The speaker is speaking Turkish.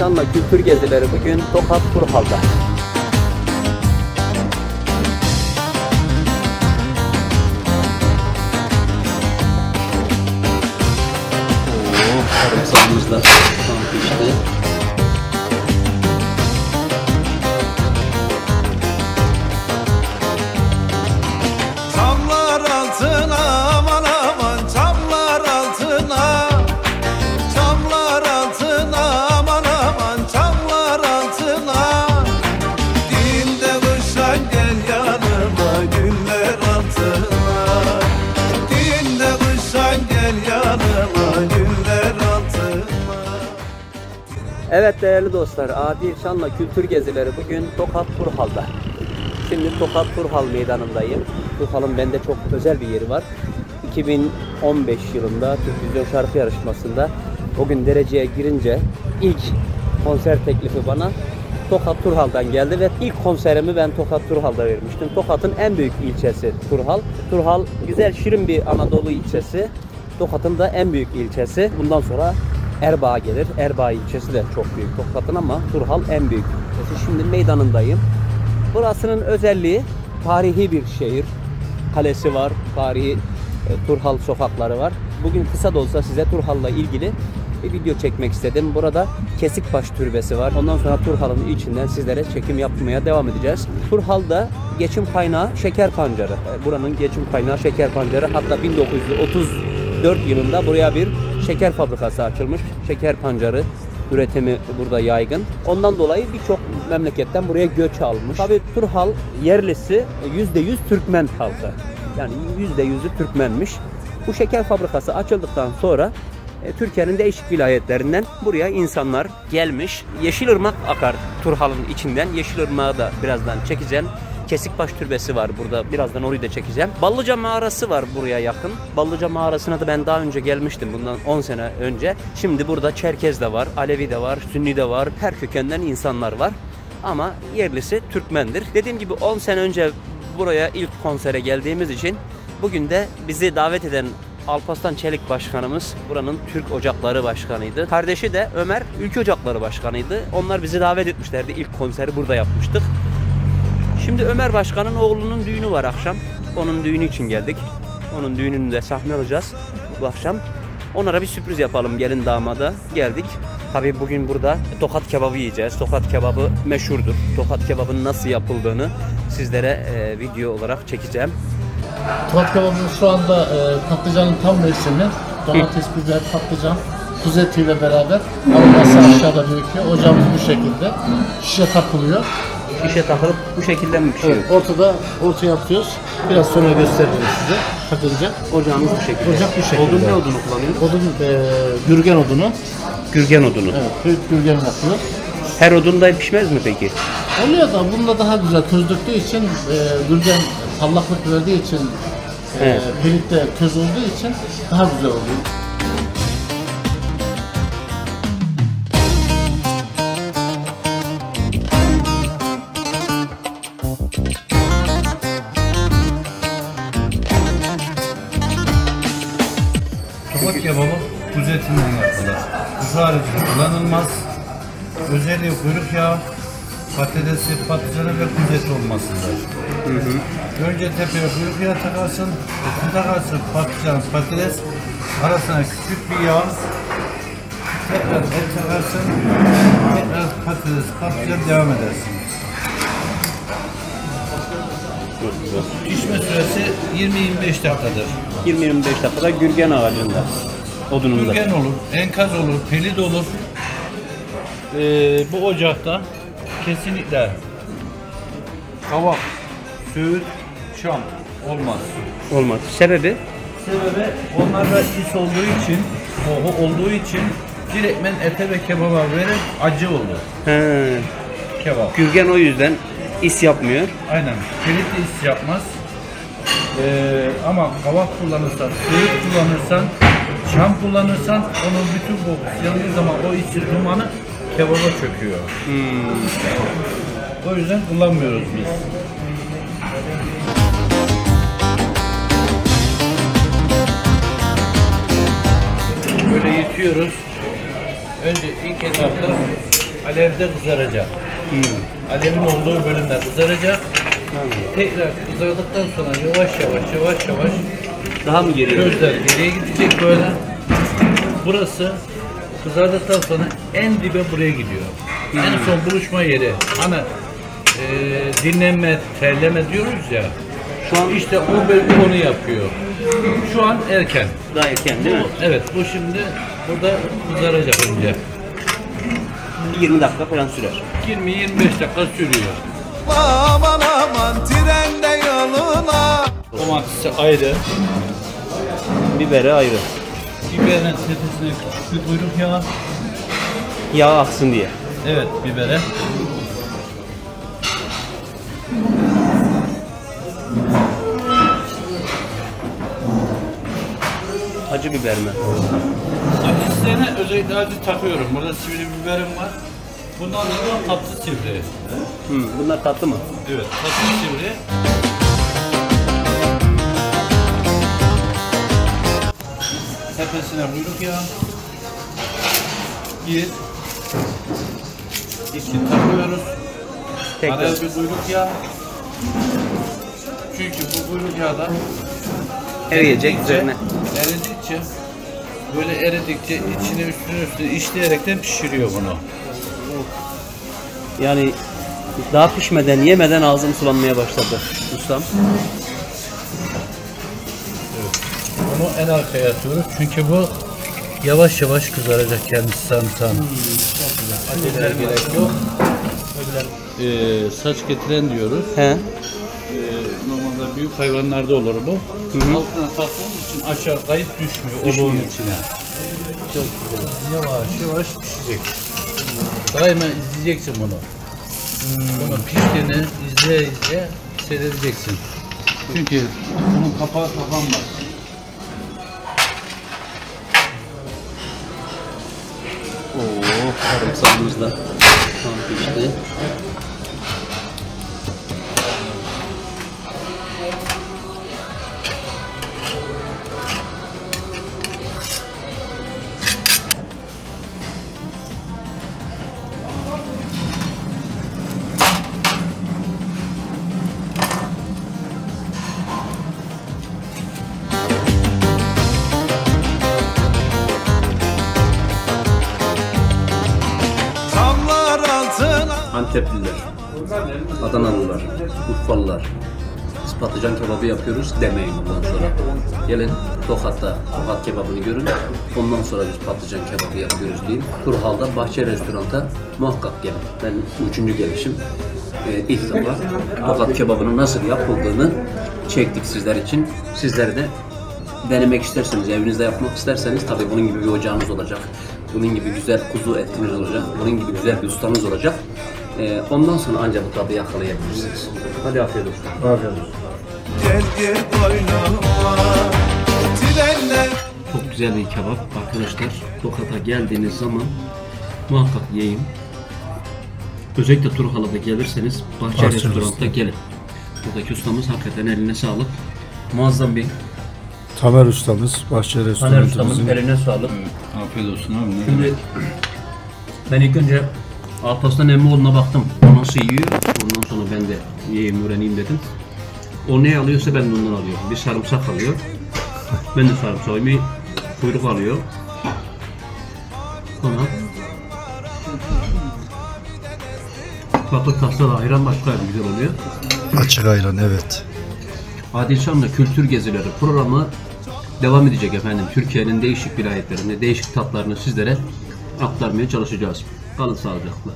Şan'la kültür gezileri bugün Tokat Turhal'da. Sarımsağımız da tam pişti. Çamlar altına aman aman, çamlar altına, çamlar altına aman aman, çamlar altına. Dinde kışan gel yanıma güller altına, dinde kışan gel yanıma güller altına. Evet değerli dostlar, Adil Şan'la kültür gezileri bugün Tokat Turhal'da. Şimdi Tokat Turhal meydanındayım. Turhal'ın bende çok özel bir yeri var. 2015 yılında Türkvizyon şarkı yarışmasında o gün dereceye girince ilk konser teklifi bana Tokat Turhal'dan geldi ve ilk konserimi ben Tokat Turhal'da vermiştim. Tokat'ın en büyük ilçesi Turhal. Turhal güzel, şirin bir Anadolu ilçesi. Tokat'ın da en büyük ilçesi. Bundan sonra Erbaa gelir. Erbaa ilçesi de çok büyük Tokat'ın ama Turhal en büyük ilçesi. Şimdi meydanındayım. Burasının özelliği tarihi bir şehir. Kalesi var, tarihi Turhal sokakları var. Bugün kısa da olsa size Turhal'la ilgili bir video çekmek istedim. Burada Kesikbaş Türbesi var. Ondan sonra Turhal'ın içinden sizlere çekim yapmaya devam edeceğiz. Turhal'da geçim kaynağı şeker pancarı. Buranın geçim kaynağı şeker pancarı. Hatta 1934 yılında buraya bir şeker fabrikası açılmış. Şeker pancarı üretimi burada yaygın. Ondan dolayı birçok memleketten buraya göç almış. Tabii Turhal yerlisi %100 Türkmen halkı. Yani %100'ü Türkmenmiş. Bu şeker fabrikası açıldıktan sonra Türkiye'nin değişik vilayetlerinden buraya insanlar gelmiş. Yeşilırmak akar Turhal'ın içinden. Yeşilırmak'ı da birazdan çekeceğim. Kesikbaş Türbesi var burada. Birazdan orayı da çekeceğim. Ballıca Mağarası var buraya yakın. Ballıca Mağarası'na da ben daha önce gelmiştim. Bundan 10 sene önce. Şimdi burada Çerkez de var, Alevi de var, Sünni de var. Her kökenden insanlar var. Ama yerlisi Türkmendir. Dediğim gibi 10 sene önce buraya ilk konsere geldiğimiz için bugün de bizi davet eden Alparslan Çelik Başkanımız buranın Türk Ocakları Başkanıydı. Kardeşi de Ömer Ülke Ocakları Başkanıydı. Onlar bizi davet etmişlerdi. İlk konseri burada yapmıştık. Şimdi Ömer Başkan'ın oğlunun düğünü var akşam. Onun düğünü için geldik. Onun düğününde sahne alacağız bu akşam. Onlara bir sürpriz yapalım, gelin damada geldik. Tabii bugün burada tokat kebabı yiyeceğiz. Tokat kebabı meşhurdur. Tokat kebabının nasıl yapıldığını sizlere video olarak çekeceğim. Tokat kebabının şu anda patlıcanın tam mevsimi. Domates, biber, patlıcan, tuz etiyle beraber aroması aşağıda birikiyor. Ocağımız bu şekilde. Şişe takılıyor. Şişe takılıp bu şekilde mi pişiyor? Evet, orta yapıyoruz. Biraz sonra göstereceğiz size takılacak. Ocağımız bu şekilde. Ocak bu şekilde. Odun ne odunu kullanıyoruz? Odun gürgen odunu. Gürgen odunu. Evet, gürgen yapıyor. Her odunda pişmez mi peki? Oluyor da bunda daha güzel köz döktüğü için gürgen parlaklık verdiği için birlikte köz olduğu için daha güzel oluyor. Tokat kebabı kuzu etinden yapılır. Kuzu harici kullanılmaz. Özelliği kuyruk yağı, patatesi, patlıcanı ve kuzu eti olmasıdır. Önce tepeye kuyruk yağı takarsın, etini takarsın, patlıcan, patates, arasına küçük bir yağ, tekrar et takarsın, tekrar patates, patlıcan devam edersin. Pişme süresi 20-25 dakikadır. 20-25 dakikada gürgen ağacında, odununda. Gürgen olur, enkaz olur, pelit olur. Bu ocakta kesinlikle kavak, söğüt, şam olmaz. Olmaz. Sebebi? Sebebi onlarda is olduğu için, koku olduğu için direktmen ete ve kebaba verir, acı olur. He. Kebap. Gürgen o yüzden is yapmıyor. Aynen. Pelit de is yapmaz. Ama kavak kullanırsan, söğüt kullanırsan, şam kullanırsan onun bütün kokusu yandığı zaman o içi dumanı kebaba çöküyor. O yüzden kullanmıyoruz biz. Böyle yıkıyoruz. Önce ilk etapta alevde kızaracak. Alevin olduğu bölümde kızaracak. Tekrar kızardıktan sonra yavaş yavaş Daha mı geriye? gözler geriye gidecek böyle. Burası kızardıktan sonra en dibe buraya gidiyor. En son buluşma yeri. Hani dinlenme, terleme diyoruz ya. Şu an İşte o bölge onu yapıyor. Şu an erken. daha erken değil mi? Evet, bu şimdi burada kızaracak önce. 20 dakika falan sürer. 20-25 dakika sürüyor. Aman aman trende yoluna. Domatesi ayrı. Biberi ayrı. Biberin tepesine küçük bir kuyruk yağı. Yağ aksın diye. Evet, bibere. Acı biber mi? Acı isteyene özellikle acı takıyorum. Burada sivri biberim var. Bundan sonra tatlı sivri. Bunlar tatlı mı? Evet, tatlı sivri. Tepesine kuyruk yağı. Bir. İki takıyoruz. Tekrar. Araya bir kuyruk yağı. Çünkü bu kuyruk yağı da Eriyecek üzerine. eridikçe böyle eridikçe içine üstüne işleyerekten pişiriyor bunu. Yani daha pişmeden, yemeden ağzım sulanmaya başladı ustam. Bunu en arkaya atıyoruz çünkü bu yavaş yavaş kızaracak kendisi sarımsağın. Aceleye gerek yok. Saç getiren diyoruz. He. Normalde büyük hayvanlarda olur bu. Altına taktığımız için aşağı kayıp düşmüyor oluğun içine. Çok güzel. Yavaş yavaş pişecek. Daima izleyeceksin bunu. Bunu piştiğini izleye seyredeceksin. Çünkü bunun kapağı kapanmaz. Oo, sarımsağımız da tam pişti. Samlar altına. Antepliler, Adanalılar, Urfalılar. Biz patlıcan kebabı yapıyoruz demeyin bundan sonra. Gelin Tokat'ta Tokat kebabını görün. Ondan sonra biz patlıcan kebabı yapıyoruz deyin. Turhal'da Bahçe Restorant'a muhakkak gelin. Ben 3. gelişim. İlk defa Tokat kebabının nasıl yapıldığını çektik sizler için. Sizler de denemek isterseniz, evinizde yapmak isterseniz tabii bunun gibi bir ocağınız olacak. Bunun gibi güzel kuzu etiniz olacak. Bunun gibi güzel bir ustanız olacak. Ondan sonra ancak bu tadı yakalayabilirsiniz. Hadi afiyet olsun. Gel gel koynuma. Trenler. Çok güzel bir kebap arkadaşlar. Tokat'a geldiğiniz zaman muhakkak yiyin. Özellikle Turhal'a gelirseniz Bahçe Restorant'ta gelin. Buradaki ustamız hakikaten eline sağlık. Muazzam bir Tamer ustamız, Bahçe Taner ustamın Restoranımızın eline sağlık. Afiyet olsun abi. Şimdi ben ilk önce Alparslan Emmoğlu'na baktım. O nasıl yiyor? Ondan sonra ben de yiyeyim, öğreneyim dedim. O ne alıyorsa ben de ondan alıyorum. Bir sarımsak alıyor. Ben de sarımsak, bir kuyruk alıyor. Sonra tatlı tasla da ayran başka bir güzel oluyor. açık ayran, evet. Adil Şam'la Kültür Gezileri programı devam edecek efendim. Türkiye'nin değişik vilayetlerinde değişik tatlarını sizlere aktarmaya çalışacağız. Kalın sağlıcakla.